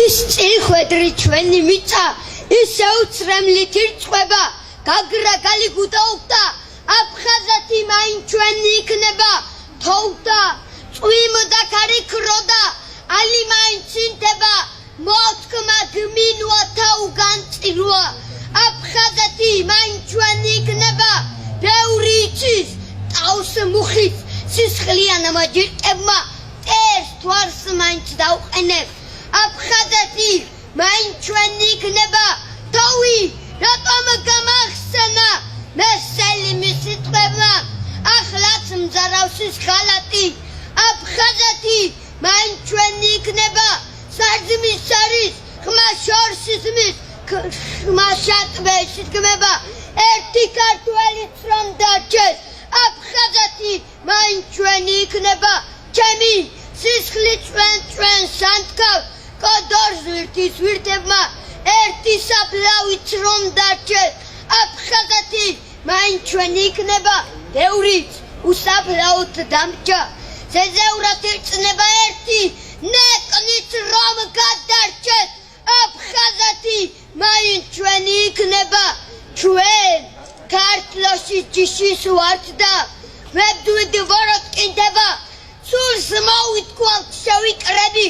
ღვთის წიხვედრი ჩვენი მიწა ისე უცრემლით ირწყვება გაგრაგალი გუდაობდა აფხაზეთი მაინ ჩვენი იქნება თოვდა წვიმდა ქარიქროდა ალი მაინ წინდება მოთქმა გმინვათა უგანწირვა აფხაზეთი მაინ ჩვენი იქნება ბევრი იცის ტავს მუხის სისხლიან მოჯირკებმა ტერს თვარს მაინც დაუყენებ აფხაზეთი მაინ ჩვენი იქნება თავი რატომ გამახსენა მესელი მისი ტყებმა ახლაც მზარავსის ხალატი აფხაზეთი მაინ ჩვენი იქნება საძმის არის ხმა შორს ისმის ხმა შატვეს იგმება ერთი ქართველიც რომ დარჩეს აფხაზეთი მაინ ჩვენი იქნება ჩემი სისხლი ჩვენ სანთქავ კოდორს ვირთის ვირთებმა ერთი საფლავიც რომ დარჩეს აფხაზეთი მაინ ჩვენი იქნება ბევრიც უსაფლაოდ დამჭა ზეზეურად ირწნება ერთი ნეკნით რომ გადარჩეს აფხაზეთი მაინ ჩვენი იქნება ჩვენ ქართლოში ჯიშის ვართ და ვებდვით ვოროტკინდება სულს მოვიტყვალთ შევიკრები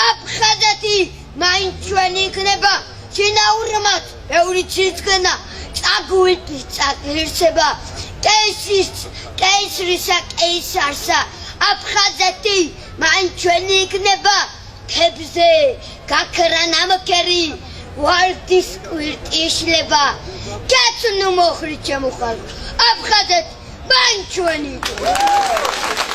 აფხაზეთი მაინ ჩვენი იქნება შინაურმად ბევრი ცისგნა წაგვიტის წაგვირსება კეისრისა კეისარსა აფხაზეთი მაინ ჩვენი იქნება თებზე გაქრა ნამქერი ვარდის კვირტი იშლება კაცნუ მოხრი ჩემო ხალხო აფხაზეთი მაინ ჩვენი იქნება